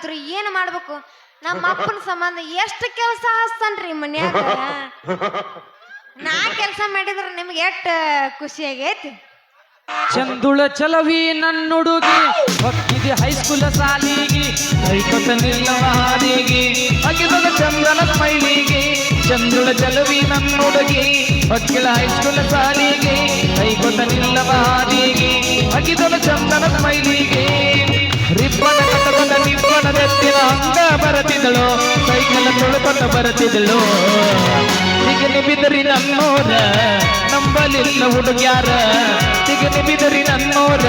ನನಗಂತೂ ಏನು ಮಾಡ್ಬೇಕು ನಮ್ಮ ಅಪ್ಪನ ಸಂಬಂಧ ಎಷ್ಟು ಕೆಲಸ ಹಸ್ತನ್ರಿ ಮನ್ಯಾಗ ನಾ ಕೆಲಸ ಮಾಡಿದ್ರೆ ನಿಮ್ಗೆ ಎಷ್ಟು ಖುಷಿ ಆಗೈತಿ ಚಂದುಳ ಚಲವಿ ನನ್ನುಡುಗಿ ಹೊಕ್ಕಿದೆ ಹೈಸ್ಕೂಲ ಸಾಲಿಗೆ ಕೈಕೊತ ನಿಲ್ಲವ ಹಾದಿಗೆ ಅಗಿದದ ಚಂದನ ಸ್ಮೈಲಿಗೆ ಚಂದುಳ ಚಲವಿ ನನ್ನುಡುಗಿ ಹೊಕ್ಕಿಲ ಹೈಸ್ಕೂಲ ಸಾಲಿಗೆ ಕೈಕೊತ ನಿಲ್ಲವ ಹಾದಿಗೆ ಅಗಿದದ ಚಂದನ ಸ್ಮೈಲಿಗೆ ರಿಬ್ಬನ ಕಟ್ಟದ ನಿಬ್ಬನ ಬೆತ್ತಿನ ಹಂಗ ಬರತಿದ್ದಳು ಸೈಕಲ್ ತುಳುಕೊತ ಬರತಿದ್ದಳು ತಿಗನಿ ಬಿದರಿ ನನ್ನೋರ ನಂಬಲಿಲ್ಲ ಹುಡುಗ್ಯಾರ ತಿಗನಿ ಬಿದರಿ ನನ್ನೋರ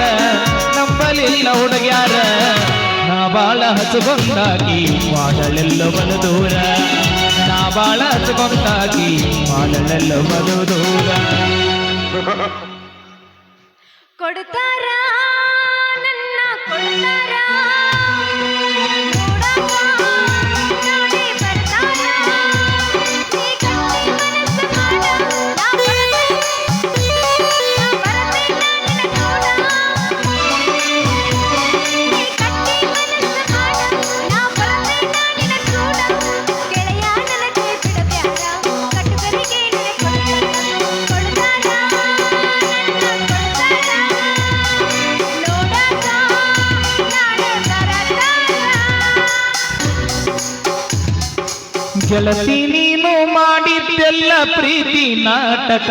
ನಂಬಲಿಲ್ಲ ಹುಡುಗ್ಯಾರ ನಾ ಬಾಳ ಹಸುಗೊಂದಾಗಿ ಮಾಡಲೆಲ್ಲ ಬಲು ದೂರ ನಾ ಬಾಳ ಹಸುಗೊಂದಾಗಿ ಮಾಡಲೆಲ್ಲ ಬಲು ದೂರ ಕೊಡ್ತಾರ ನನ್ನ ಕೊಡ್ತಾರ ಗೆಳತಿ ನೀನು ಮಾಡಿದ್ದೆಲ್ಲ ಪ್ರೀತಿ ನಾಟಕ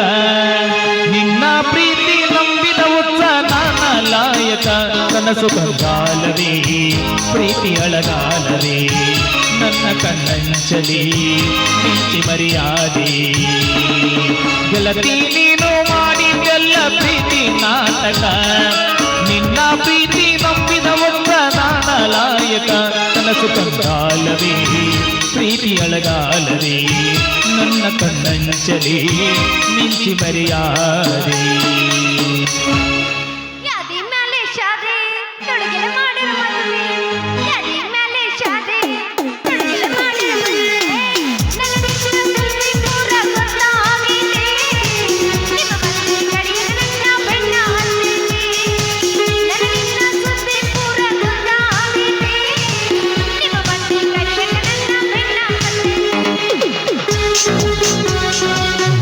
ನಿನ್ನ ಪ್ರೀತಿ ನಂಬಿದ ಉತ್ಸ ನಾನ ಲಾಯಕ ಕನಸು ಕಂಗಾಲವೇ ಪ್ರೀತಿ ಅಳಗಾಲವೇ ನನ್ನ ಕಣ್ಣಂಚಲಿ ಮಿಂಚಿ ಮರ್ಯಾದೆ ಗೆಳತಿ ನೀನು ಮಾಡಿದ್ದೆಲ್ಲ ಪ್ರೀತಿ ನಾಟಕ ನಿನ್ನ ಪ್ರೀತಿ ನಂಬಿದ ಉತ್ಸ ನಾನ ಲಾಯಕ ಕನಸು ಕಂಗಾಲವೇ ಪ್ರೀತಿ ಅಳಗಾಲವೇ ನನ್ನ ಕಣ್ಣಂಚಲಿ ಮಿಂಚಿ ಮರ್ಯಾದೆ ಯಾದಿ ಮೇಲೆ ಶಾದೆ ತೊಡಗಿನ ಮಾಡಿರ ಮದುವೆ ಯಾದಿ ಮೇಲೆ ಶಾದೆ ತೊಡಗಿನ ಮಾಡಿರ ಮದುವೆ ನನ್ನ ಬಿಸಿಲಲ್ಲಿ ದೂರ ಗೊತ್ತಾಗಿದೆ ನಿಮ್ಮ ಮನಸ್ಸು ಕಡಿಯದ ನನ್ನ ಬೆನ್ನ ಹತ್ತಿದೆ ನನ್ನ ನಿನ್ನ ಸುದ್ದಿ ಪೂರ ಗೊತ್ತಾಗಿದೆ ನಿಮ್ಮ ಮನಸ್ಸು ಕಡಿಯದ ನನ್ನ ಬೆನ್ನ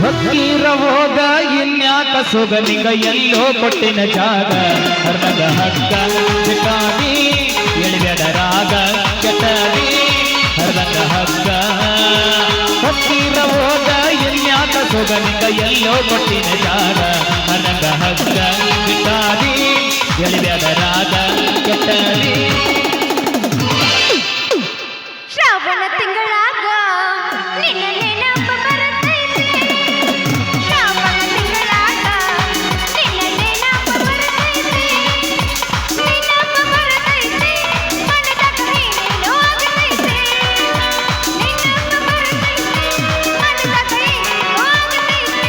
ಹಕ್ಕಿರ ಹೋಗ ಇನ್ಯಾಕ ಸೊಗನಿಗ ಎಲ್ಲೋ ಕೊಟ್ಟಿನ ಜಾಗ ಹರ್ನಗ ಹಗ್ಗ ಚಿಟ್ಟಾಗಿ ಎಳಿಬೇಡ ರಾಗ ಕೆಟ್ಟಾಗಿ ಹರ್ನಗ ಹಗ್ಗ ಹಕ್ಕಿರ ಹೋಗ ಇನ್ಯಾಕ ಸೊಗನಿಗ ಎಲ್ಲೋ ಕೊಟ್ಟಿನ ಜಾಗ ಹರ್ನಗ ಹಗ್ಗ ಚಿಟ್ಟಾಗಿ ಎಳಿಬೇಡ ರಾಗ ಕೆಟ್ಟಾಗಿ ಶ್ರಾವಣ ತಿಂಗಳಾಗ ನಿನ್ನ ನೆನಪು ಬರುತ್ತೈತೆ ಶ್ರಾವಣ ತಿಂಗಳಾಗ ನಿನ್ನ ನೆನಪು ಬರುತ್ತೈತೆ ನೆನಪು ಬರುತ್ತೈತೆ ಮನದಾಗ ಏನೇನೋ ಆಗತೈತೆ ನೆನಪು ಬರುತ್ತೈತೆ ಮನದಾಗ ಏನೇನೋ ಆಗತೈತೆ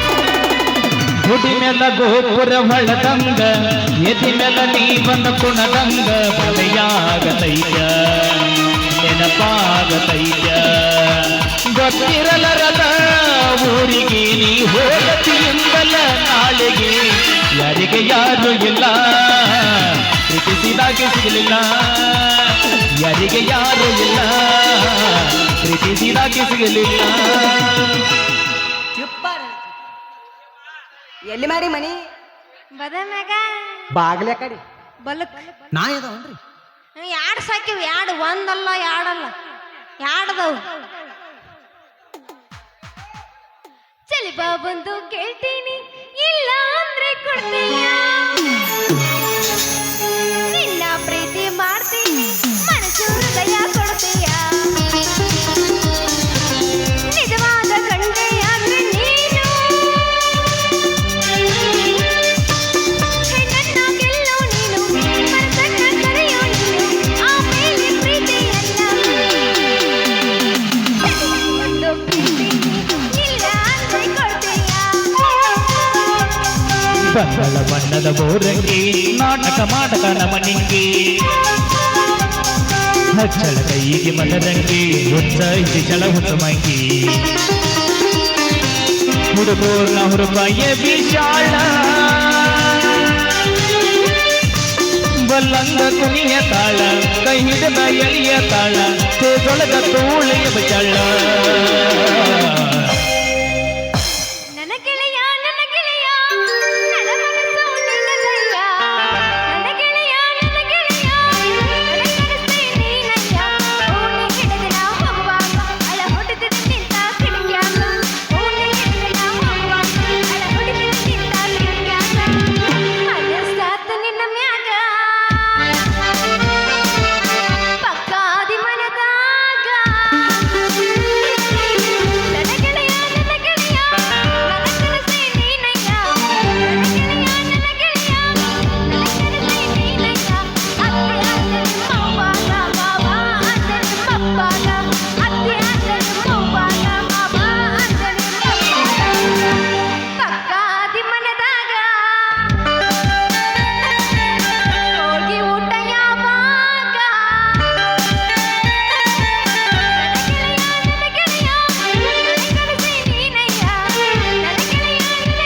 ಗುಡಿ ಮೇಲ ಗೋಪುರ ಹೊಳದಂಗ ಎದಿ ಮೇಲ ನೀ ಬಂದ ಕುಣದಂಗ ಬಲೆಯಾಗತೈತ ನೆನಪಾಗತೈತ ಗೊತ್ತಿರಲರದ ಊರಿಗೆ ನೀ ಹೋಗತಿಯಿಂದಲ ನಾಳೆಗೆ ಯಾರಿಗೆ ಯಾರು ಇಲ್ಲ ಪ್ರೀತಿಸಿದಾಗೆ ಸಿಗಲಿಲ್ಲ ಯಾರಿಗೆ ಯಾರು ಇಲ್ಲ ಪ್ರೀತಿಸಿದಾಗೆ ಸಿಗಲಿಲ್ಲ ಎಲ್ಲಿ ಮಾಡಿ ಮನಿ ಬದಮ್ಯಾಗ ಬಾಗ್ಲೆ ಕಡಿ ಬಲಕ್ ನಾ ಇದಾವನ್ರಿ ಯಾಡ್ ಸಾಕಿವ್ ಯಾಡ್ ಒಂದಲ್ಲ ಯಾಡಲ್ಲ ಯಾಡದವು ಚಲಿ ಬಾ ಬಂದು ಕೇಳ್ತೀನಿ ಇಲ್ಲ ಅಂದ್ರೆ ಕೊಡ್ತೀಯ ನಿನ್ನ ಪ್ರೀತಿ ಮಾಡ್ತೀನಿ ಮನಸ್ಸು ಹೃದಯ ಕೊಡ್ತೀಯ ನಿಜವಾದ ಗಂಡೆ ಆದ್ರೆ ನೀನು ಹೆಣ್ಣನ್ನ ಗೆಲ್ಲೋ ನೀನು ಮನಸ್ಸನ್ನ ಕರೆಯೋ ನೀನು ಆಮೇಲೆ ಪ್ರೀತಿಯಲ್ಲ ಒಂದು ಪ್ರೀತಿ ಇಲ್ಲ ಅಂದ್ರೆ ಕೊಡ್ತೀಯ ಬಂದಳ ಬಣ್ಣದ ಬೋರಂಗಿ ನಾಟಕ ಮಾಡಕ ನಮನಿಂಗಿ ಹಚ್ಚಳ ಕೈಗೆ ಮದರಂಗಿ ಹುಚ್ಚ ಇಸಿ ಚಳ ಹುಚ್ಚ ಮಂಗಿ ಹುಡುಗೋರ್ನ ಹುರುಪಾಯ ವಿಶಾಲ ಬಲ್ಲಂಗ ಕುಣಿಯ ತಾಳ ಕೈ ಹಿಡಿದ ಎಳಿಯ ತಾಳ ತೇದೊಳಗ ತೋಳಿಯ ಬಜಳ್ಳ ನನ್ನ ಗೆಳೆಯ ನನ್ನ ಗೆಳೆಯ ನನ್ನ ಮನಸ್ಸು ನಿನ್ನದಯ್ಯ ನನ್ನ ಗೆಳೆಯ ನನ್ನ ಗೆಳೆಯ ನನ್ನ ಕನಸೇ ನೀನಯ್ಯ ಓಣಿ ಹಿಡಿದ ನಾವು ಹೋಗುವಾಗ ಅಳ ಹೊಡೆದ ನಿಂತ ಕಿಡಿಕ್ಯಾಗ ಓಣಿ ಹಿಡಿದ ನಾವು ಹೋಗುವಾಗ ಅಳ ಹೊಡೆದ ನಿಂತ ಕಿಡಿಕ್ಯಾಗ ಮನಸ್ಸಾತ ನಿನ್ನ ಮ್ಯಾಗ ಪಕ್ಕಾದಿ ಮನದಾಗ ನನ್ನ ಗೆಳೆಯ ನನ್ನ ಗೆಳೆಯ ನನ್ನ ಕನಸೇ ನೀನಯ್ಯ ನನ್ನ ಗೆಳೆಯ ನನ್ನ ಗೆಳೆಯ ನನ್ನ ಕನಸೇ ನೀನಯ್ಯ ಅತ್ತೆ ಅತ್ತೆ ಮೌವಾಗ ಮಾವ ಅತ್ತೆ ಮಪ್ಪಾಗ ಅತ್ತೆ ಅತ್ತೆ ಮೌವಾಗ ಮಾವ ಅತ್ತೆ ಪಕ್ಕಾದಿ ಮನದಾಗ ಹೋಗಿ ಊಟ ಯಾವಾಗ ನನ್ನ ಗೆಳೆಯ ನನ್ನ ಕನಸೇ ನೀನಯ್ಯ ನನ್ನ ಗೆಳೆಯ ನನ್ನ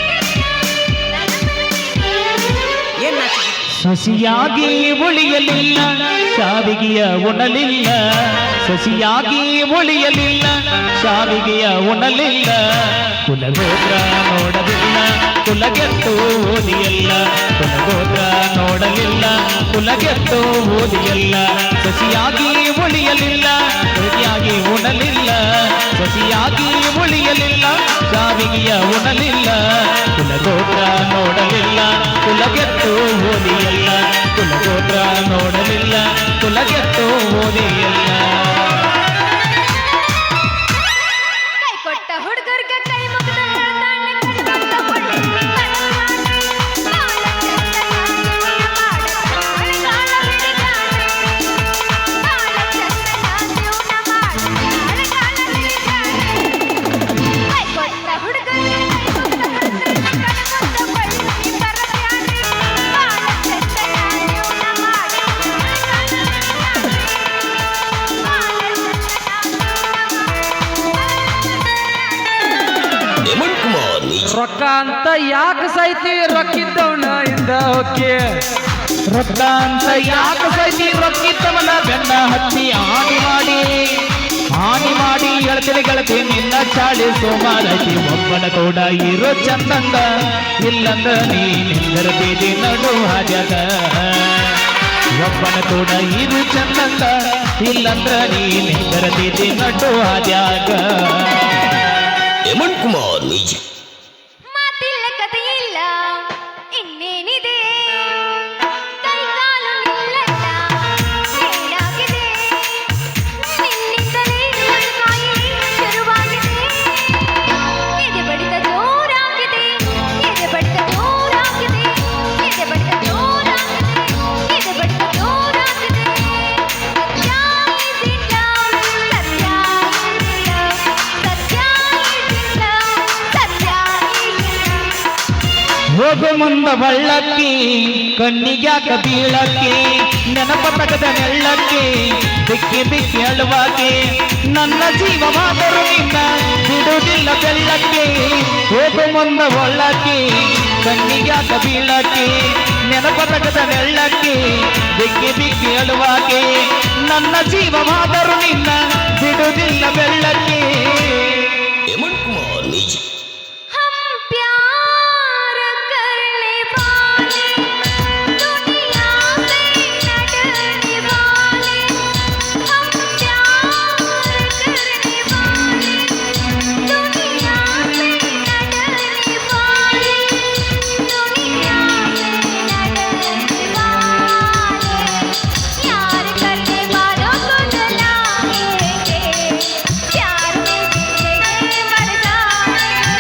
ಕನಸೇ ಏನ್ ಸಸಿಯಾಗಿ ಉಳಿಯಲಿಲ್ಲ ಶಾವಿಗೆಯ ಉಣಲಿಲ್ಲ ಸಸಿಯಾಗಿ ಉಳಿಯಲಿಲ್ಲ ಶಾವಿಗೆಯ ಉಣಲಿಲ್ಲ ಕುಲಗೋತ್ರ ನೋಡಲಿಲ್ಲ ಕುಲಗೆತ್ತು ಓದಿಯಲ್ಲ ಕುಲಗೋತ್ರ ನೋಡಲಿಲ್ಲ ಕುಲಗೆತ್ತು ಓದಿಯಲ್ಲ ಸಸಿಯಾಗಿ ಉಳಿಯಲಿಲ್ಲ ಸಸಿಯಾಗಿ ಉಣಲಿಲ್ಲ ಸಸಿಯಾಗಿ ಉಳಿಯಲಿಲ್ಲ ಶಾವಿಗೆಯ ಉಣಲಿಲ್ಲ ಕುಲಗೋತ್ರ ನೋಡಲಿಲ್ಲ ಕುಲಗೆತ್ತು ಓದಿಯಲ್ಲ ಕುಲಗೋತ್ರ ನೋಡಲಿಲ್ಲ ಕುಲಗೆತ್ತು ಓದಿಯಲ್ಲ ಕೈ ಕೊಟ್ಟ ಹುಡುಗರಿಗೆ ಕೈ ಮುಗಿದ ಹೇಳ್ತಾನೆ ಕಣ್ಣಿಂದ ಹೊಳ್ಳಿ ಕನಸಾನೆ ಬಾಳ ಚಂದನಾಗಿ ಅಳಗಾಲ ಹಿಡಿದಾನೆ ಬಾಳ ಚಂದನಾಗಿ ಅಳಗಾಲ ಹಿಡಿದಾನೆ ಕೈ ಕೊಟ್ಟ ಹುಡುಗರಿಗೆ ಕೈ ಮುಗಿದ ಹೇಳ್ತಾನೆ ಕಣ್ಣಿಂದ ಹೊಳ್ಳಿ ಕನಸಾನೆ ಬಾಳ ಚಂದನಾಗಿ ರೊಕ್ಕ ಅಂತ ಯಾಕೆ ಸೈತಿ ರೊಕ್ಕಿದ್ದವನ ಇಂದ ಓಕೆ ರೊಕ್ಕ ಅಂತ ಯಾಕೆ ಸೈತಿ ರೊಕ್ಕಿತ್ತವನ ಬೆನ್ನ ಹತ್ತಿ ಹಾನಿ ಮಾಡಿ ಗೆಳತಿ ನಿನ್ನ ಚಾಳಿ ಸೋಮಾರತಿ ಒಬ್ಬನ ಕೂಡ ಇರೋ ಚಂದಂದ ಇಲ್ಲಂದ ನೀನೆಂದರ ಬೀದಿ ನಡು ಹಾದ್ಯಾಗ ಒಬ್ಬನ ಕೂಡ ಇರು ಚಂದಂದ ಇಲ್ಲಂದ್ರ ನೀನೆಂದರ ಬೀದಿ ನಡು ಹಾದ್ಯಾಗ ಹೇಮಂತ್ ಕುಮಾರ್ ಮ್ಯೂಸಿಕ್ ಮಾತಿಲ್ಲ ಕಥೆಯಿಲ್ಲ ಇನ್ನೇನಿದೆ ಕೈ ಕಾಲು ನಿಲ್ಲಲ್ಲ ಏನಾಗಿದೆ ನಿನ್ನಿಂದಲೇ ನನ್ನ ಕಾಯಿಲೆ ಶುರುವಾಗಿದೆ ಎದೆ ಬಡಿತ ಜೋರಾಗಿದೆ ಎದೆ ಬಡಿತ ಜೋರಾಗಿದೆ ಎದೆ ಬಡಿತ ಜೋರಾಗಿದೆ ಎದೆ ಬಡಿತ ಜೋರಾಗಿದೆ ಹೋಗು ಮುಂದ ಬಳ್ಳಕ್ಕಿ ಕಣ್ಣಿಗ್ಯಾಕ ಬೀಳಕ್ಕಿ ನೆನಪ ತಗದ ನೆಳ್ಳಕ್ಕಿ ಬಿಕ್ಕಿ ಬಿಕ್ಕಿ ಅಳುವಾಕಿ ನನ್ನ ಜೀವವಾದರೂ ನಿನ್ನ ಬಿಡುವುದಿಲ್ಲ ಬೆಳ್ಳಕ್ಕಿ ಹೋಗು ಮುಂದ ಬಳ್ಳಕ್ಕಿ ಕಣ್ಣಿಗ್ಯಾಕ ಬೀಳಕ್ಕಿ ನೆನಪ ತಗದ ನೆಳ್ಳಕ್ಕಿ ಬಿಕ್ಕಿ ಬಿಕ್ಕಿ ಅಳುವಾಕಿ ನನ್ನ ಜೀವವಾದರೂ ನಿನ್ನ ಬಿಡುವುದಿಲ್ಲ ಬೆಳ್ಳಕ್ಕಿ ಹೇಮಂತ್ ಕುಮಾರ್ ಮ್ಯೂಸಿಕ್ हम प्यार करने वाले दुनिया में न डरने वाले हम प्यार करने वाले दुनिया में न डरने वाले दुनिया में न डरने वाले प्यार करने वालों को जलाएंगे प्यार में जिंदगी मर जाएंगे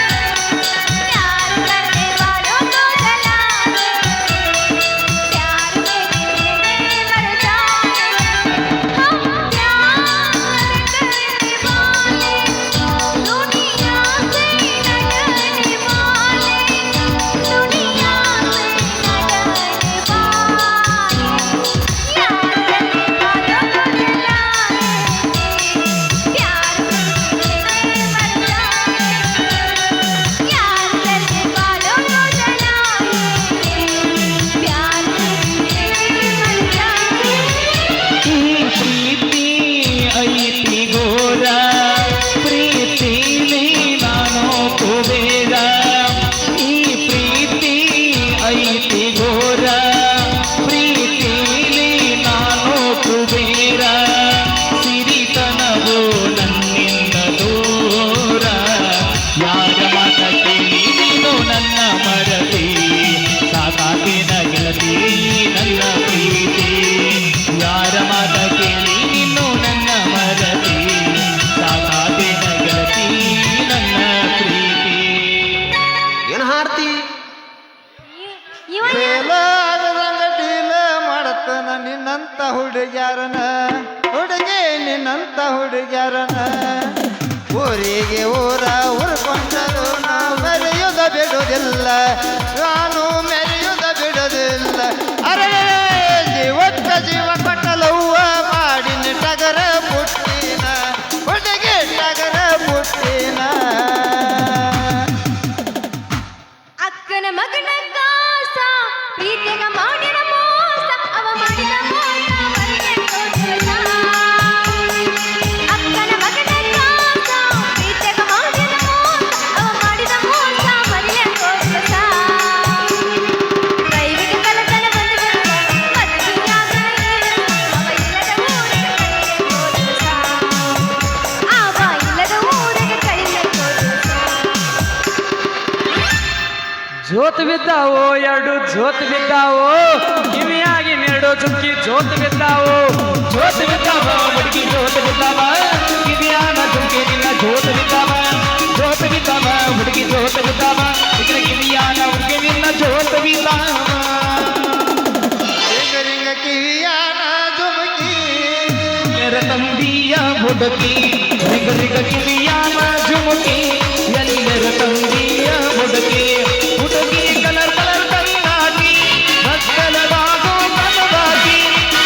ಗೆಳತಿ ನನ್ನ ಪ್ರೀತಿ ಯಾರ ಮಾತ ಕೇಳಿ ನೀನು ನನ್ನ ಮರತಿ ಸಾಕಾದೇನ ಗೆಳತಿ ನನ್ನ ಪ್ರೀತಿ. ಏನ್ ಹಾಡ್ತಿ ಇವ ಡೀಲ ಮಾಡತನ ನಿನ್ನಂತ ಹುಡುಗ್ಯಾರನ ಹುಡುಗಿ ನಿನ್ನಂತ ಹುಡುಗ್ಯಾರನ ಊರಿಗೆ ಊರ ಉರ್ಕೊಂಡರು ನಾ ಮೆರೆಯುದ ಬಿಡುವುದಿಲ್ಲ ನಾನು ಮೆರೆಯುದ ಬಿಡುವುದಿಲ್ಲ ಅರೆ ಜೀವಕ್ಕ ಜೀವ ಕೊಟ್ಟಲವ್ವ ಮಾಡಿನ ಟಗರ ಪುಟ್ಟಿನ ಹುಡುಗಿ ಟಗರ ಪುಟ್ಟಿನ ಅಕ್ಕನ ಮಗನ ಕಾಸ ಪ್ರೀತಿಗ ಮಾಡಿದ ಮೋಸ ಅವ ಮಾಡಿದ ಮೋಸ ಮರೆಗೆ ತೋರಿಸ. ಅಕ್ಕನ ಮಗನ ಕಾಸ ಪ್ರೀತಿಗ ಮಾಡಿದ ಮೋಸ ಅವ ಮಾಡಿದ ಮೋಸ ಮರೆಗೆ ತೋರಿಸ. ದೈವಿಕ ಕಲತನ ಬಂದು ಮದುವೆಯಾದ ಅವ ಇಲ್ಲದ ಊರಿಗೆ ಕಳಿಲೆ ತೋರಿಸ. ಅವ ಇಲ್ಲದ ಊರಿಗೆ ಕಳಿಲೆ ತೋರಿಸ. ಜೋತ್ ಬಿದ್ದಾವೋ ಎರಡು ಜೋತ್ ಬಿದ್ದಾವೋ ಕಿವಿಯಾಗಿ ನೆರಡು ಚುಕ್ಕಿ ಜೋತ್ ಬಿದ್ದಾವೋ ಜೋತ್ ಬಿದ್ದಾವ ಹುಡುಗಿ ಜೋತ್ ಬಿದ್ದಾವ ಕಿವಿಯಾನ ಜುಂಕಿ ನಿನ್ನ ಜೋತ್ ಬಿದ್ದಾವ ಜೋತ್ ಬಿದ್ದಾವ ಹುಡುಗಿ ಜೋತ್ ಬಿದ್ದಾವ ಇದ್ರ ಕಿವಿಯಾನ ಹುಡುಗಿ ನಿನ್ನ ಜೋತ್ ಬಿದ್ದಾವ. ರಿಂಗ ಕಿವಿಯಾನ ಜುಮುಕಿ ನೆರ ತಂದಿಯ ಹುಡುಗಿ ರಿಗ ರಿಗ ಕಿವಿಯಾನ ಜುಮುಕಿ ಎಲ್ಲರ ತಂದಿಯ ಹುಡುಗಿ ಹುಡುಗಿ ಕಲರ್ ಕಲರ್ ಕಣ್ಣಾಗಿ ಬತ್ತಲವಾಗೋ ಕನವಾಗಿ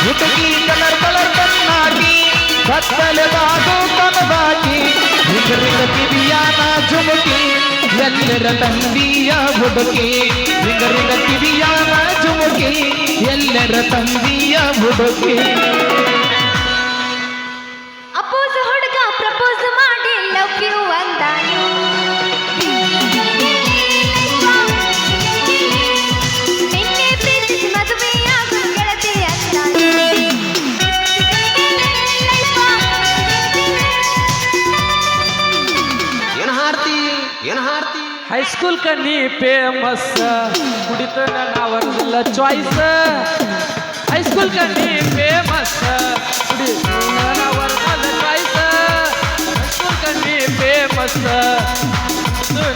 ಹುಡುಗಿ ಕಲರ್ ಕಲರ್ ಕಣ್ಣಾಗಿ ಬತ್ತಲವಾಗೋ ಕನವಾಗಿ ರಿಗ ರಿಗ ಕಿವಿಯಾನ ಜುಮುಕಿ ಎಲ್ಲರ ತಂದಿಯ ಹುಡುಗಿ ರಿಗ ರಿಗ ಕಿವಿಯಾನ ಜುಮುಕಿ ಎಲ್ಲರ ತಂದಿಯ ಹುಡುಗಿ. ಅಪ್ಪೋಸ್ ಹುಡುಗ ಪ್ರಪೋಸ್ ಮಾಡಿ ಲವ್ ಯು ಅಂದಾನು. ನಿನ್ನೆ ಪ್ರೀತಿಸಿ ಮದುವೆಯಾಗು ಗೆಳತಿ ಅಂದಾನು. ಏನ್ ಹಾಡ್ತಿ ಏನ್ ಹಾಡ್ತಿ ಹೈಸ್ಕೂಲ್ ಕಣ್ಣಿ ಫೇಮಸ್ ಕುಡಿತನ ನಾವಲ್ಲ ಚಾಯ್ಸ್ ಹೈಸ್ಕೂಲ್ ಕಣ್ಣಿ ಫೇಮಸ್ ಕುಡಿತನ ನಾವಲ್ಲ ಚಾಯ್ಸ್ ಹೈಸ್ಕೂಲ್ ಕಣ್ಣಿ ಫೇಮಸ್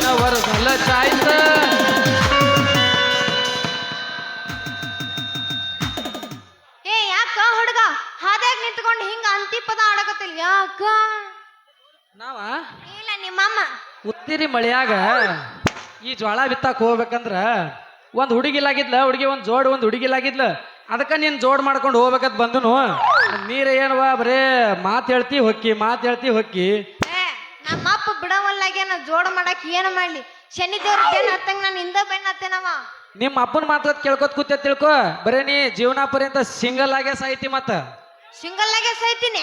ನವರದಲ್ಲ ಚಾಯ್ಸ್ ಏ ಯಾಕ ಹುಡುಗ ಹಾದ್ಯಾಗ ನಿಂತ್ಕೊಂಡು ಹಿಂಗ ಅಂತಿಪದ ಆಡಕತ್ತಿಲ್ಲ ಯಾಕ? ನಾವ ಇಲ್ಲ ನಿಮ್ಮಮ್ಮ ಉತ್ತಿರಿ ಮಳೆಯಾಗ ಈ ಜ್ವಾಳ ಬಿತ್ತಾಕ ಹೋಗ್ಬೇಕಂದ್ರ ಒಂದ್ ಹುಡುಗಿಲಾಗಿದ್ಲ ಹುಡುಗಿ ಒಂದ್ ಹುಡುಗಿಲಾಗಿದ್ಲ ಅದಕ್ಕ ನೀನ್ ಜೋಡ್ ಮಾಡ್ಕೊಂಡು ಹೋಗ್ಬೇಕಂತ ಬಂದನು ನೀರ ಏನವ ಬರೇ ಮಾತ್ ಹೇಳ್ತಿ ಹೊಕ್ಕಿ ಏ ನಮ್ಮಪ್ಪ ಬಿಡವಲ್ಲಾಗೇನ ಜೋಡ ಮಾಡಕ್ ಏನ್ ಮಾಡ್ಲಿ? ಶನಿ ದೇವ್ರ ಬೆನ್ ಹತ್ತಂಗ ನಾನು ಹಿಂದ ಬೆನ್ ಹತ್ತೇನವ. ನಿಮ್ಮ ಅಪ್ಪನ ಮಾತು ಕೇಳ್ಕೊತ್ ಕೂತ ತಿಳ್ಕೊ ಬರೇ ನೀ ಜೀವನ ಪರ್ಯಂತ ಸಿಂಗಲ್ ಆಗೇ ಸಾಯ್ತಿ ಮತ್ತ ಸಿಂಗಲ್ ಆಗೇ ಸೈತೀನಿ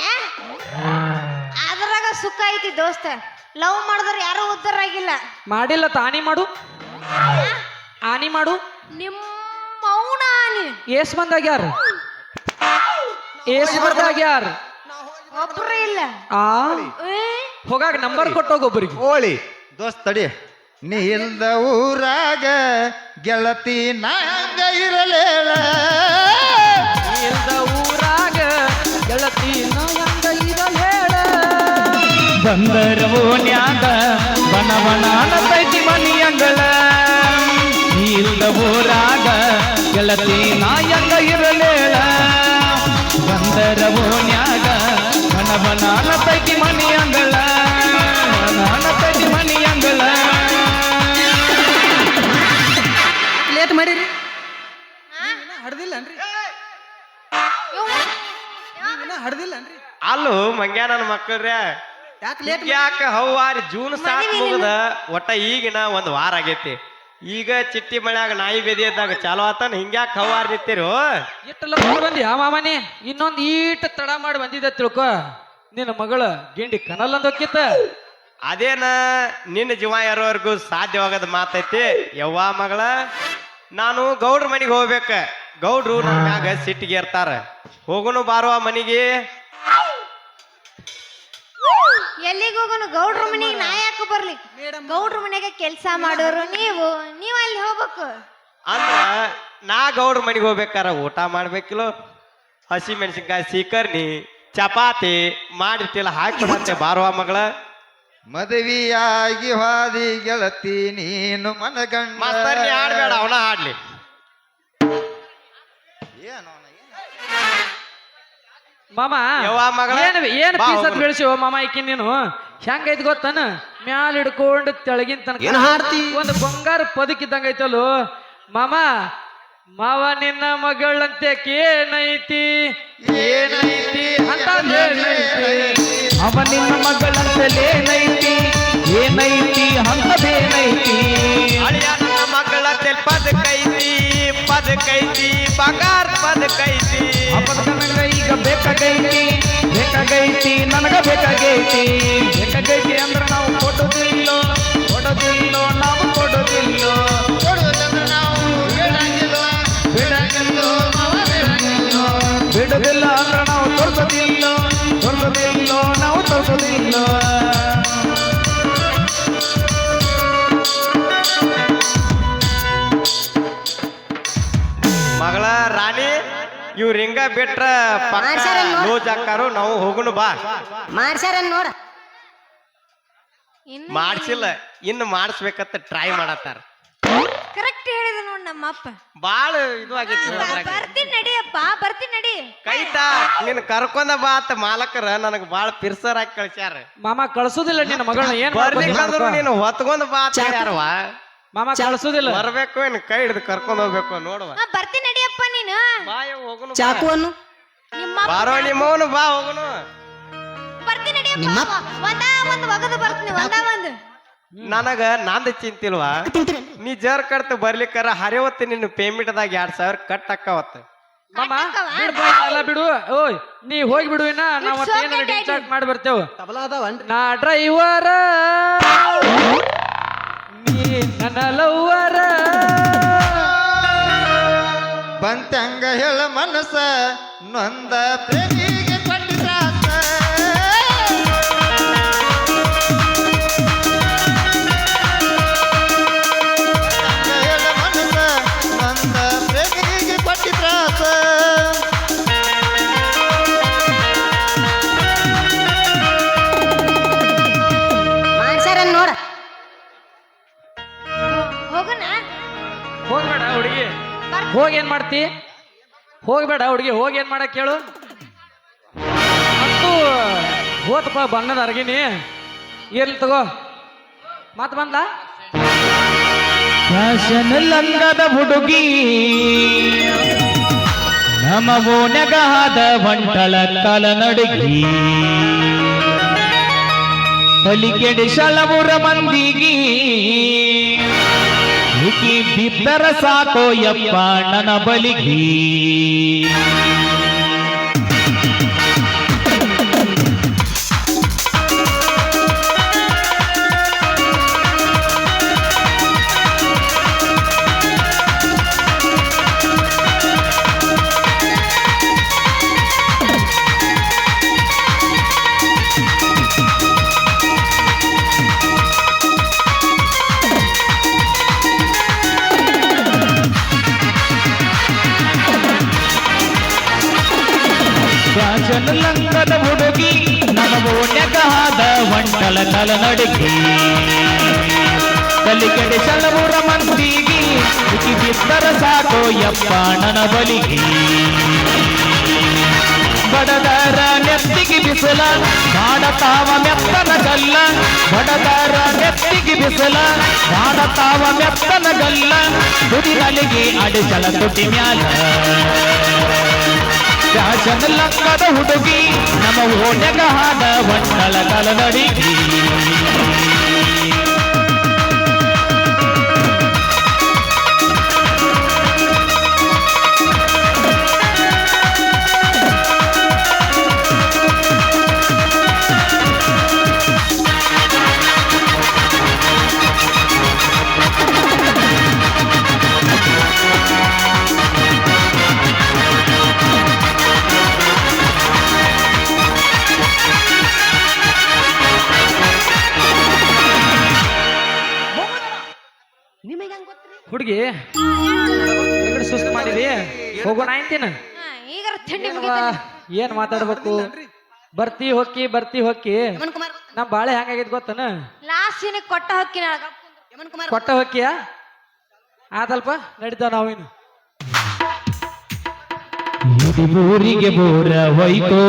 ಅದ್ರಾಗ ಸುಖ ಐತಿ ದೋಸ್ತ. ಲವ್ ಮಾಡಿದ್ರೆ ಯಾರು ಉದ್ದಾರ ಆಗಿಲ್ಲ. ಮಾಡಿಲ್ಲ ಆನಿ ಮಾಡು ನಿಮ್ಮ ಮೌನ ಏಸ್ ಮಂದಾಗ್ಯಾರ ಒಬ್ರು ಇಲ್ಲ. ಆ ಏ, ಹೋಗಾಗ ನಂಬರ್ ಕೊಟ್ಟೋಗೊಬ್ಬರಿಗೆ ಓಳಿ ದೋಸ್ತ್ ತಡಿ ನೀ ಇಲ್ದ ಊರಾಗ ಗೆಳತಿ ನಂಗ ಇರಲೇಳ ಇಲ್ದ ಊರಾಗ ಗೆಳತಿ ನಂಗ ಇರಲೇಳ ಬಂದರ ಓನ್ಯಾಗ ಬಣ ಬಣ ಅನ್ನತೈತಿ ಮನಿಯಂಗಳ ಇಲ್ದ ಊರಾಗ ಗೆಳತಿ ನಾಯಂಗ ಇರಲೇಳ ಬಂದರ ಓನ್ಯಾಗ ಬಣ ಬಣ ಅನ್ನತೈತಿ ಮನಿಯಂಗಳ ಅನ್ನತೈತಿ ಮನಿಯಂಗಳ. ಲೇಟ್ ಮಾಡಿರಿ ಹಾ? ಹಡ್ದಿಲ್ಲನ್ರಿ ಇವ್ನು- ಹಡ್ದಿಲ್ಲನ್ರಿ ಅಲ್ಲೂ ಮಂಗ್ಯ ನನ್ನ ಮಕ್ಕಳ್ರೆ ಯಾಕೆ ಲೇಟ್ ಯಾಕ ಹೌವಾರಿ ಜೂನ್ ಸಾಕ್ ಮದುವೆ ಮುಗದ ಒಟ್ಟ ಈಗಿನ ಒಂದ್ ವಾರ ಆಗೈತಿ. ಈಗ ಚಿಟ್ಟಿ ಮಳ್ಯಾಗ ನಾಯಿ ಬೆದಿ ಇದ್ದಾಗ ಚಾಲು ಆತನ ಹಿಂಗ್ಯಾಕ ಹೌವಾರಿ ನಿಂತಿರು? ಇಟ್ಟಲ್ಲ ಬಂದಿ ಮಾಮನಿ ಇನ್ನೊಂದ್ ಈಟ ತಡ ಮಾಡಿ ಬಂದಿದ್ದ ತಿಳ್ಕೊ ನಿನ್ನ ಮಗಳ ಗಿಂಡಿ ಕನಲ್ ಅಂದೋಕಿತ್ತ ಅದೇನ ನಿನ್ನ ಜೀವ ಇರೋವರೆಗೂ ಸಾಧ್ಯವಾಗದ ಮಾತೈತಿ. ಯವ್ವ ಮಗಳ ನಾನು ಗೌಡ್ರ ಮನಿಗೆ ಹೋಗ್ಬೇಕ. ಗೌಡ್ರು ನನ್ನ ಮ್ಯಾಗ ಸಿಟ್ಟಿಗೆ ಇರ್ತಾರ. ಹೋಗುನು ಬಾರುವ ಮನಿಗೆ. ಎಲ್ಲಿಗೆ ಹೋಗೋನು? ಗೌಡ್ರ ಮನೆಗೆ ನಾ ಯಾಕೆ ಬರ್ಲಿ? ಗೌಡ್ರ ಮನೆಗೆ ಕೆಲಸ ಮಾಡೋರು ನೀವು ಅಲ್ಲಿ ಹೋಗ್ಬೇಕು. ಅಂದ್ರ ನಾ ಗೌಡ್ರ ಮನೆಗೆ ಹೋಗ್ಬೇಕಾರ ಊಟ ಮಾಡ್ಬೇಕಿಲ್ಲ ಹಸಿ ಮೆಣಸಿನ್ಕಾಯಿ ಸೀಕರ್ಣಿ ಚಪಾತಿ ಮಾಡಿಟ್ಟಿಲ್ಲ ಹಾಕಿ ಮತ್ತೆ ಬಾರುವ ಮಗಳ ಮದುವೆಯಾಗಿ ಹಾದಿ ಗೆಳತಿ ನೀನು ಮನಗಂಡ ಮಾಸ್ತರ್ ನೀ ಆಡ್ಬೇಡ ಅವನ ಆಡ್ಲಿ ಏನು ಮಾಮ ಯವ್ವ ಮಗಳ, ಏನ್ ಬಾ ಪೀಸತ್ ಹೋಗೋಣ. ಬೆಳೆಸಿವ ಮಾಮ ಈಕಿ ನೀನು ಹೆಂಗೈತ್ ಗೊತ್ತಾನ ಮ್ಯಾಲ ಹಿಡ್ಕೊಂಡು ತೆಳಗಿನ ತನಕ ಏನ್ ಹಾಡ್ತಿ ಒಂದು ಬಂಗಾರ ಪದಕಿದ್ದಂಗ ಐತಲ್ಲೋ ಮಾಮ ಮಾವ ನಿನ್ನ ಮಗಳಂತೆ ಏನೈತಿ ಏನೈತಿ ಅಂತ ಏನೈತಿ ಅವ ನಿನ್ನ ಮಗಳಂತಲೇನೈತಿ ಏನೈತಿ ಹಂತದೇನೈತಿ ಅಳಿಯ ನನ್ನ ಮಗಳ ಪದಕೈತಿ ಪದಕೈತಿ ಬಂಗಾರ ಪದಕೈತಿ ಅಪ್ಪದ ನನಗ ಈಗ ಬೇಕಾಗೈತಿ ಬೇಕಾಗೈತಿ ನನಗ ಬೇಕಾಗೈತಿ ಬೇಕಾಗೈತಿ ಅಂದ್ರ ನಾವು ಕೊಡೋದಿಲ್ಲೋ ಕೊಡೋದಿಲ್ಲೋ ನಾವು ಕೊಡೋದಿಲ್ಲೋ ಕೊಡುವುದಂದ್ರೆ ನಾವು ಬಿಡಂಗಿಲ್ಲ ಬಿಡಂಗಿಲ್ಲೋ ಮಾವ ಬಿಡಂಗಿಲ್ಲೋ ಬಿಡೋದಿಲ್ಲ ಅಂದ್ರ ನಾವು ತೋರ್ಸೋದಿಲ್ಲೋ ತೋರ್ಸೋದಿಲ್ಲೋ ನಾವು ತೋರ್ಸೋದಿಲ್ಲೋ ಮಗಳ ರಾಣಿ ಇವ್ರ ಹಿಂಗ ಬಿಟ್ರ ಪಕ್ಕ ಮಾಡ್ಸ್ಯಾರ ನೋಡ್. ಲೂಸ್ ಹಾಕಾರು ನಾವು ಹೋಗುನು ಬಾ ಮಾಡ್ಸ್ಯಾರ ನೋಡ ಇನ್ನು ಮಾಡ್ಸಿಲ್ಲ ಇನ್ನು ಮಾಡಿಸ್ಬೇಕಂತ ಟ್ರೈ ಮಾಡತ್ತಾರ ಕರೆಕ್ಟ್ ಹೇಳಿದ ನೋಡ್ ನಮ್ಮಪ್ಪ ಬಾಳ ಇದು ಆಗೈತಿ ಅದ್ರಾಗ. ಬರ್ತೀನಿ ನಡಿಯಪ್ಪ ಬರ್ತೀನಿ ನಡಿ ಕೈತಾ ನಿನ್ ಕರ್ಕೊಂಡ ಬಾ ಅಂತ ಮಾಲಕರ ನನಗ್ ಬಾಳ ಪಿರ್ಸರ್ ಹಾಕಿ ಕಳ್ಸ್ಯಾರ ಮಾಮ ಕಳ್ಸುದಿಲ್ಲ ನಿನ್ನ ಮಗಳನ್ನ ಏನ್ ಬರ್ಲಿಕ್ಕಂದ್ರು ಮಾಡ್ಬೇಕು? ನೀನು ಹೊತ್ಕೊಂಡ್ ಬಾ ಅಂತ ಹೇಳ್ಯಾರವ್ವ. ಮಾಮ ಕಳ್ಸುದಿಲ್ಲ ಬರ್ಬೇಕು ಏನ್ ಕೈ ಹಿಡಿದು ಕರ್ಕೊಂಡ್ ಹೋಗ್ಬೇಕು ನೋಡುವ ಬರ್ತೀನಿ ನಡಿಯಪ್ಪ ನೀನು ಬಾಯ ಹೋಗುನು ಬಾ. ಚಾಕುವನ್ನು ನಿಮ್ಮ ಬಾರೋ ನಿಮ್ಮವನು ಬಾ ಹೋಗುನು ಬರ್ತೀನಿ ನಡಿಯಪ್ಪ ನಿಮ್ಮಪ್ಪ? ಒಂದ ಒಗದು ಬರ್ತೀನಿ ಒಂದು ನನಗ ನಂದು ಚಿಂತಿಲ್ವಾ ನೀ ಜರ್ ಕಡ್ತ ಬರ್ಲಿಕ್ಕಾರ ಹರಿವತ್ತು ನಿನ್ನ ಪೇಮೆಂಟ್ದಾಗ 2,000 ಕಟ್ ಅಕ್ಕವತ್ತ ಮಾಮ ಬಿಡು ಬಾ, ಎಲ್ಲ ಬಿಡು ಓಯ್ ನೀ ಹೋಗಿ ಬಿಡು ಇನ್ನ ನಾವ್ ಮತ್ತೆ ಏನಾರ ಡಿಸ್ಚಾರ್ಜ್ ಮಾಡಿ ಬರ್ತೇವ ನಾ ಡ್ರೈವರ ನೀ ನನ್ನ ಲವ್ವರ ಬಂತಂಗ ಹೇಳ ಮನಸ್ಸ ನೊಂದ ಪ್ರೇಮಿಗೆ ಕೊಟ್ಟ ತ್ರಾಸ ಬಂತಂಗ ಹೇಳ ಮನಸ್ಸ ನೊಂದ ಪ್ರೇಮಿಗೆ ಕೊಟ್ಟ ತ್ರಾಸ ಮಾಡ್ಸ್ಯಾರ ನೋಡ ಹೋಗೋಣ ಹೋಗ್ಬೇಡ ಹುಡುಗಿ ಹೋಗಿ ಏನ್ ಮಾಡ್ತಿ ಹೋಗ್ಬೇಡ ಹುಡುಗಿ ಹೋಗಿ ಏನ್ ಮಾಡಕ್ ಕೇಳು ಅಂತೂ ಹೋತಪ್ಪ ಬಣ್ಣದ ಅರ್ಗಿನಿ ಇರ್ಲಿ ತಗೋ ಮತ್ ಬಂದ ಫ್ಯಾಷನ್ ಲಂಗದ ಹುಡುಗಿ ನಮ್ಮ ಓನಗಾದ ಬಂಟಳ ಕಾಲ ನಡುಗಿ ಬಲಿಕೆಡಿ ಶಳಬುರ ಮಂದಿಗಿ ಹುಕಿ ಬಿದ್ದರ ಸಾಕೋ ಯಪ್ಪ ನನ್ನ ಬಲಿಗಿ ಫ್ಯಾಷನ್ ಲಂಗದ ಹುಡುಗಿ ನಮ್ಮ ಓಣ್ಯಗಾದ ಒಂಟಲ ಕಾಲ ನಡುಗಿ ಬಲಿಕೆಡೆ ಶಳಬುರ ಮಂದಿಗಿ ಹುಕಿ ಬಿದ್ದರ ಸಾಕೋ ಯಪ್ಪ ನನ್ನ ಬಲಿಗಿ ಬಡದರ ನೆತ್ತಿಗೆ ಬಿಸಲ ಮಾಡತಾವ ಮೆತ್ತನ ಗಲ್ಲ ಬಡದರ ನೆತ್ತಿಗೆ ಬಿಸಲ ಮಾಡತಾವ ಮೆತ್ತನ ಗಲ್ಲ ತುದಿ ನಲಿಗೆ ಅಡಿಸಲ ತುಟಿ ಮ್ಯಾಲ ಫ್ಯಾಷನ್ ಲಂಗದ ಹುಡುಗಿ ನಮ್ಮ ಓಣ್ಯಗಾದ ಒಂಟಲ ಕಾಲ ನಡಿಗಿ ಹುಡುಗಿ ಸುಸ್ತು ಮಾಡಿದಿ ಹೋಗೋಣ ಅಂತೀನ ಈಗಾರ ತಿಂಡಿ ಏನ್ ಮಾತಾಡ್ಬೇಕು ಬರ್ತಿ ಹೊಕ್ಕಿ ಯಮನ್ ಕುಮಾರ್ ನಮ್ ಬಾಳೆ ಹೆಂಗಾಗೈತ್ ಗೊತ್ತನ ಲಾಸ್ಟ್ ಏನಕ್ಕೆ ಕೊಟ್ಟ ಹಕ್ಕಿ ಯಮನ್ ಕುಮಾರ್ ಕೊಟ್ಟ ಹೊಕ್ಕಿಯ ಆತಲ್ಪ ನಡೀತಾವ ನಾವಿನ್ನು ಊರಿಗೆ ಬೋರ ಹೋಯ್ತೋ